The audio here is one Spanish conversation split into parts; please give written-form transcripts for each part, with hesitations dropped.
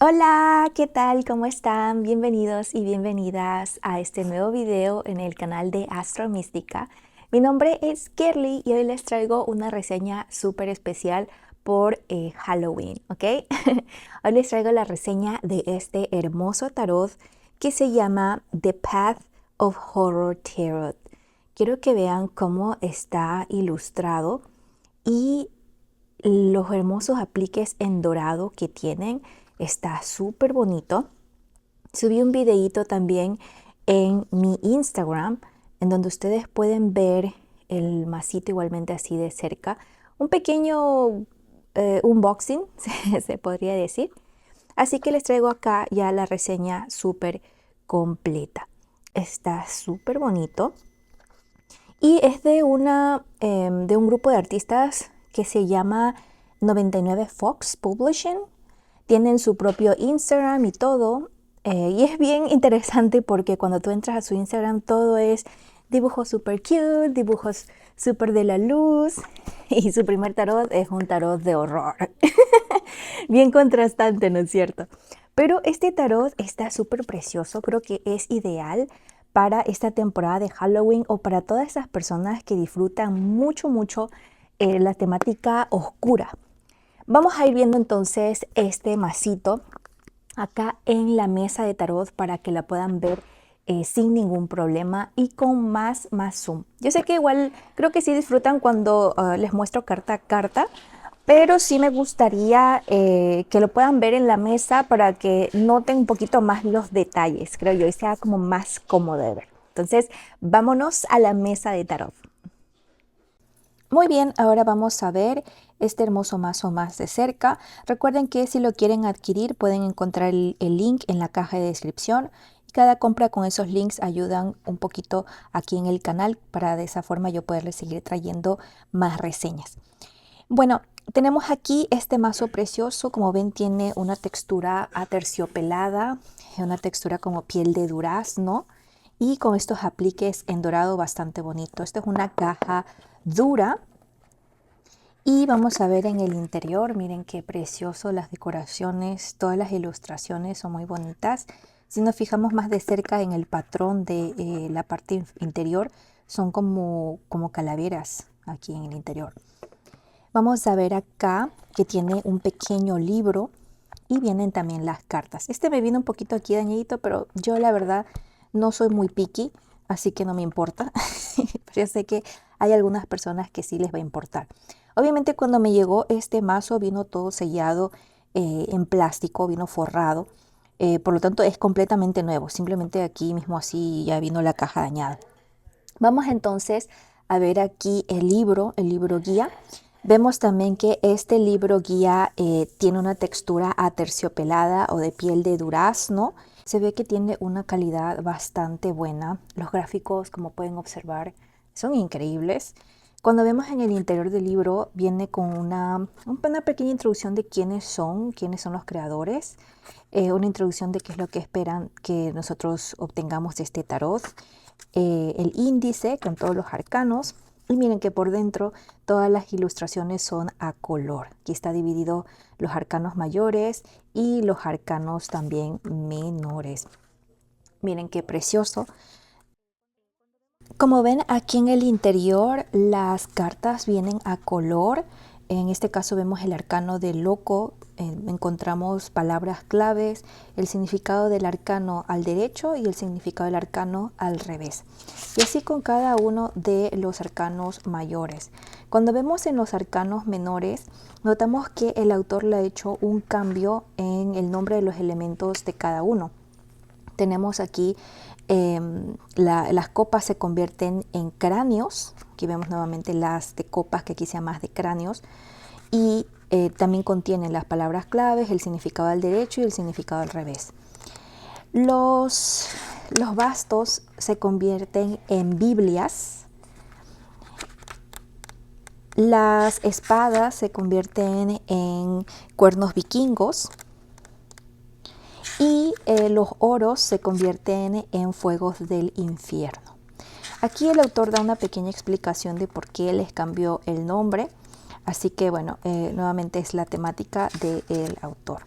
Hola, ¿qué tal? ¿Cómo están? Bienvenidos y bienvenidas a este nuevo video en el canal de Astro Mística. Mi nombre es Kerly y hoy les traigo una reseña súper especial por Halloween, ¿ok? Hoy les traigo la reseña de este hermoso tarot que se llama The Path of Horror Tarot. Quiero que vean cómo está ilustrado y los hermosos apliques en dorado que tienen. Está súper bonito. Subí un videíto también en mi Instagram en donde ustedes pueden ver el masito igualmente así de cerca. Un pequeño unboxing, se podría decir. Así que les traigo acá ya la reseña súper completa. Está súper bonito. Y es de de un grupo de artistas que se llama 99 Fox Publishing. Tienen su propio Instagram y todo. Y es bien interesante porque cuando tú entras a su Instagram todo es dibujos super cute, dibujos super de la luz. Y su primer tarot es un tarot de horror. Bien contrastante, ¿no es cierto? Pero este tarot está súper precioso. Creo que es ideal para esta temporada de Halloween o para todas esas personas que disfrutan mucho la temática oscura. Vamos a ir viendo entonces este masito acá en la mesa de tarot para que la puedan ver sin ningún problema y con más zoom. Yo sé que igual creo que sí disfrutan cuando les muestro carta a carta, pero sí me gustaría que lo puedan ver en la mesa para que noten un poquito más los detalles, creo yo, y sea como más cómodo de ver. Entonces, vámonos a la mesa de tarot. Muy bien, ahora vamos a ver este hermoso mazo más de cerca. Recuerden que si lo quieren adquirir pueden encontrar el link en la caja de descripción. Cada compra con esos links ayudan un poquito aquí en el canal para de esa forma yo poderles seguir trayendo más reseñas. Bueno, tenemos aquí este mazo precioso. Como ven tiene una textura aterciopelada, una textura como piel de durazno y con estos apliques en dorado bastante bonito. Esta es una caja dura y vamos a ver en el interior. Miren qué precioso las decoraciones, todas las ilustraciones son muy bonitas. Si nos fijamos más de cerca en el patrón de la parte interior, son como calaveras aquí en el interior. Vamos a ver acá que tiene un pequeño libro y vienen también las cartas. Este me vino un poquito aquí dañadito, pero yo la verdad no soy muy picky, así que no me importa. Pero yo sé que hay algunas personas que sí les va a importar. Obviamente cuando me llegó este mazo vino todo sellado en plástico, vino forrado. Por lo tanto es completamente nuevo. Simplemente aquí mismo así ya vino la caja dañada. Vamos entonces a ver aquí el libro guía. Vemos también que este libro guía tiene una textura aterciopelada o de piel de durazno. Se ve que tiene una calidad bastante buena. Los gráficos, como pueden observar, son increíbles. Cuando vemos en el interior del libro, viene con una pequeña introducción de quiénes son los creadores, una introducción de qué es lo que esperan que nosotros obtengamos de este tarot, el índice con todos los arcanos. Y miren que por dentro todas las ilustraciones son a color. Aquí está dividido los arcanos mayores y los arcanos también menores. Miren qué precioso. Como ven aquí en el interior las cartas vienen a color. En este caso vemos el arcano del loco, encontramos palabras claves, el significado del arcano al derecho y el significado del arcano al revés. Y así con cada uno de los arcanos mayores. Cuando vemos en los arcanos menores, notamos que el autor le ha hecho un cambio en el nombre de los elementos de cada uno. Tenemos aquí las copas se convierten en cráneos. Aquí vemos nuevamente las de copas, que aquí sean más de cráneos. Y también contienen las palabras claves, el significado al derecho y el significado al revés. Los bastos se convierten en Biblias. Las espadas se convierten en cuernos vikingos. Y los oros se convierten en fuegos del infierno. Aquí el autor da una pequeña explicación de por qué les cambió el nombre, así que bueno, nuevamente es la temática del autor.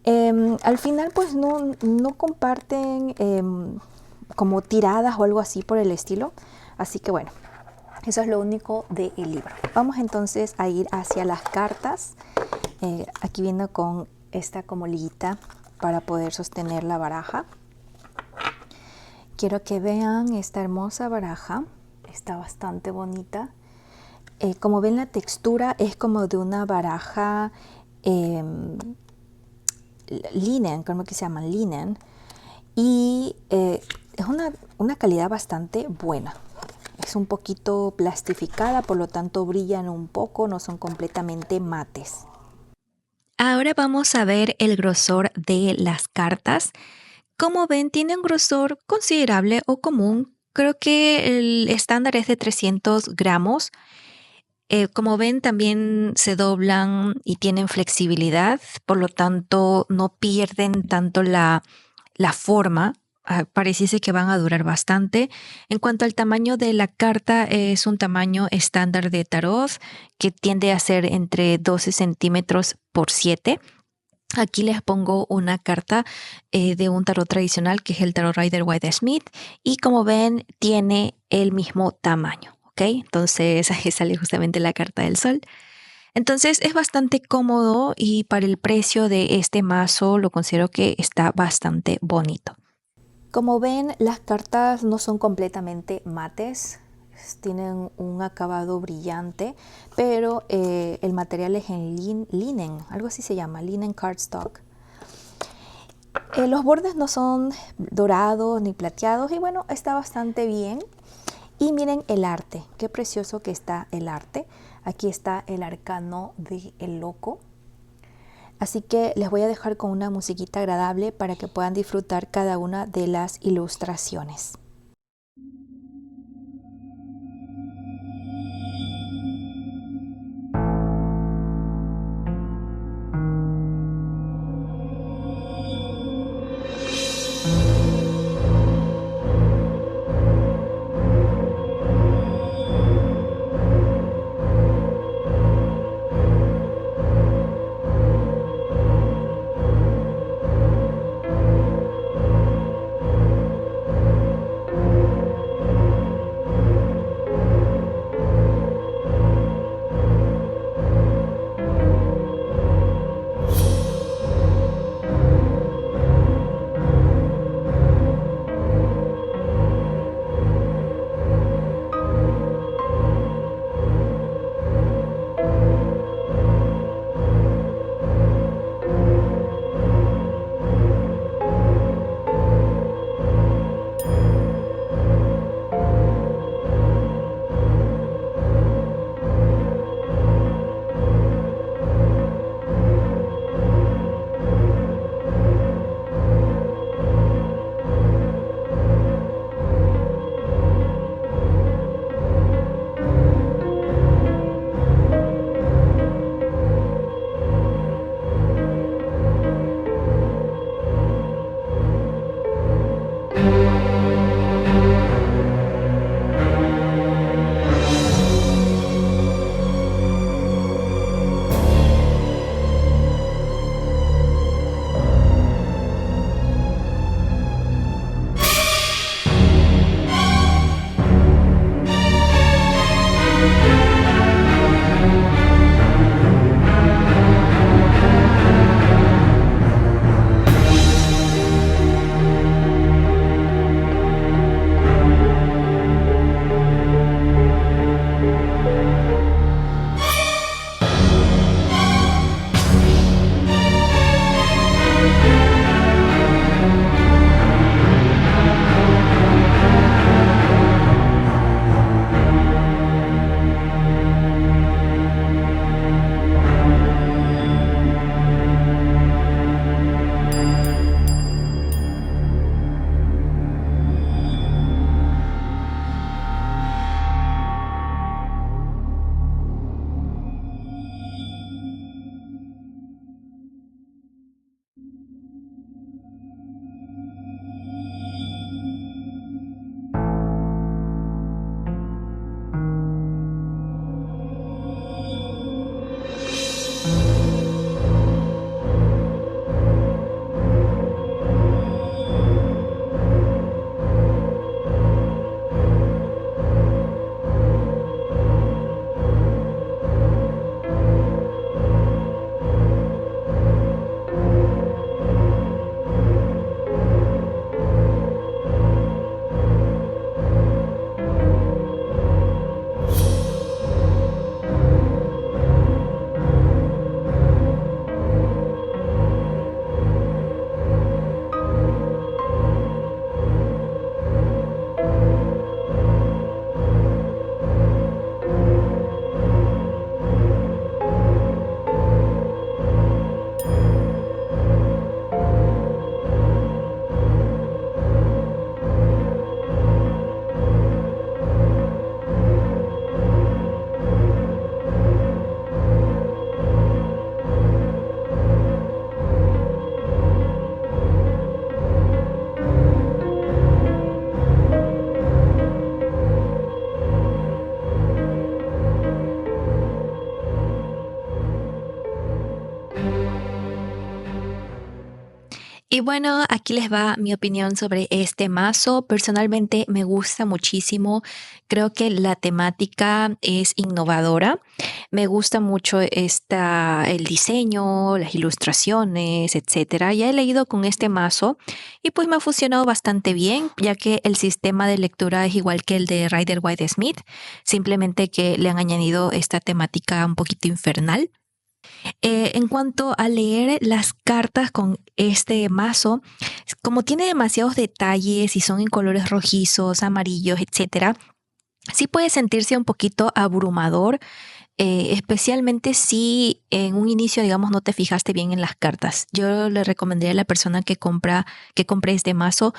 Al final pues no comparten como tiradas o algo así por el estilo. Así que bueno, eso es lo único del libro. Vamos entonces a ir hacia las cartas. Aquí viene con esta como liguita para poder sostener la baraja. Quiero que vean esta hermosa baraja. Está bastante bonita. Como ven, la textura es como de una baraja linen, como que se llama linen, y es una calidad bastante buena. Es un poquito plastificada, por lo tanto brillan un poco, no son completamente mates. Ahora vamos a ver el grosor de las cartas. Como ven, tiene un grosor considerable o común. Creo que el estándar es de 300 gramos. Como ven, también se doblan y tienen flexibilidad, por lo tanto no pierden tanto la forma. Pareciese que van a durar bastante. En cuanto al tamaño de la carta, es un tamaño estándar de tarot que tiende a ser entre 12 centímetros por 7. Aquí les pongo una carta de un tarot tradicional que es el Tarot Rider Waite Smith, y como ven tiene el mismo tamaño, ¿ok? Entonces ahí sale justamente la carta del sol. Entonces es bastante cómodo y para el precio de este mazo lo considero que está bastante bonito. Como ven, las cartas no son completamente mates, tienen un acabado brillante, pero el material es en linen, algo así se llama, linen cardstock. Los bordes no son dorados ni plateados y bueno, está bastante bien. Y miren el arte, qué precioso que está el arte. Aquí está el arcano del loco. Así que les voy a dejar con una musiquita agradable para que puedan disfrutar cada una de las ilustraciones. Y bueno, aquí les va mi opinión sobre este mazo. Personalmente me gusta muchísimo. Creo que la temática es innovadora. Me gusta mucho el diseño, las ilustraciones, etcétera. Ya he leído con este mazo y pues me ha funcionado bastante bien, ya que el sistema de lectura es igual que el de Rider Waite Smith, simplemente que le han añadido esta temática un poquito infernal. En cuanto a leer las cartas con este mazo, como tiene demasiados detalles y son en colores rojizos, amarillos, etcétera, sí puede sentirse un poquito abrumador, especialmente si en un inicio, digamos, no te fijaste bien en las cartas. Yo le recomendaría a la persona que compre este mazo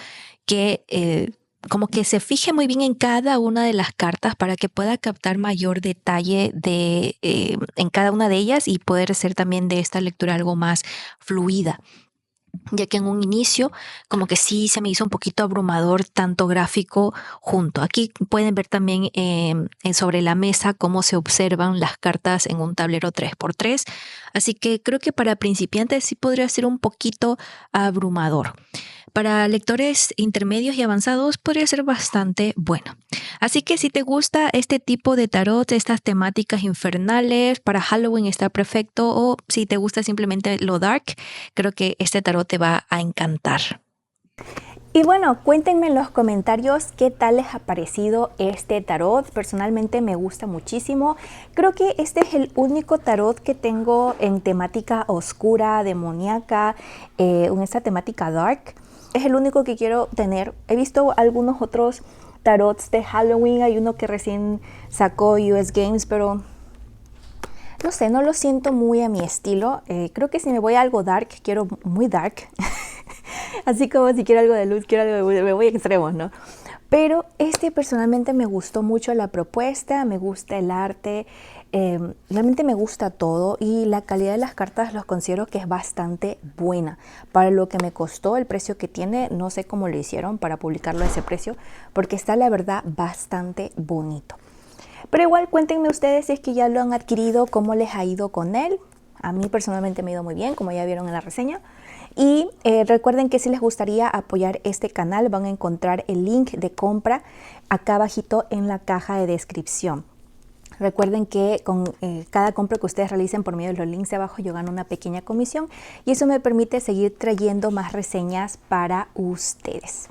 que como que se fije muy bien en cada una de las cartas para que pueda captar mayor detalle en cada una de ellas y poder hacer también de esta lectura algo más fluida, ya que en un inicio como que sí se me hizo un poquito abrumador tanto gráfico junto. Aquí pueden ver también sobre la mesa cómo se observan las cartas en un tablero 3x3, así que creo que para principiantes sí podría ser un poquito abrumador. Para lectores intermedios y avanzados podría ser bastante bueno. Así que si te gusta este tipo de tarot, estas temáticas infernales, para Halloween está perfecto, o si te gusta simplemente lo dark, creo que este tarot te va a encantar. Y bueno, cuéntenme en los comentarios qué tal les ha parecido este tarot. Personalmente me gusta muchísimo. Creo que este es el único tarot que tengo en temática oscura, demoníaca, en esta temática dark. Es el único que quiero tener. He visto algunos otros tarots de Halloween. Hay uno que recién sacó US Games, pero no sé, no lo siento muy a mi estilo. Creo que si me voy a algo dark, quiero muy dark. Así como si quiero algo de luz, quiero algo me voy a extremos, ¿no? Pero este personalmente me gustó mucho la propuesta, me gusta el arte, realmente me gusta todo y la calidad de las cartas los considero que es bastante buena. Para lo que me costó, el precio que tiene, no sé cómo lo hicieron para publicarlo a ese precio, porque está la verdad bastante bonito. Pero igual cuéntenme ustedes si es que ya lo han adquirido, cómo les ha ido con él. A mí personalmente me ha ido muy bien, como ya vieron en la reseña. Y recuerden que si les gustaría apoyar este canal, van a encontrar el link de compra acá abajito en la caja de descripción. Recuerden que con cada compra que ustedes realicen por medio de los links de abajo, yo gano una pequeña comisión y eso me permite seguir trayendo más reseñas para ustedes.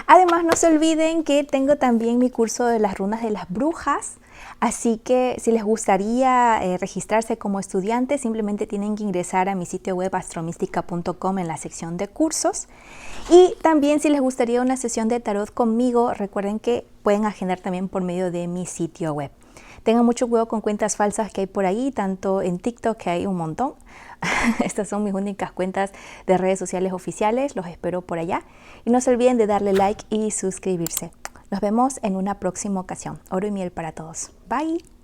Además, no se olviden que tengo también mi curso de las runas de las brujas. Así que si les gustaría registrarse como estudiantes, simplemente tienen que ingresar a mi sitio web astromística.com en la sección de cursos. Y también si les gustaría una sesión de tarot conmigo, recuerden que pueden agendar también por medio de mi sitio web. Tengan mucho cuidado con cuentas falsas que hay por ahí, tanto en TikTok, que hay un montón. Estas son mis únicas cuentas de redes sociales oficiales, los espero por allá. Y no se olviden de darle like y suscribirse. Nos vemos en una próxima ocasión. Oro y miel para todos. Bye.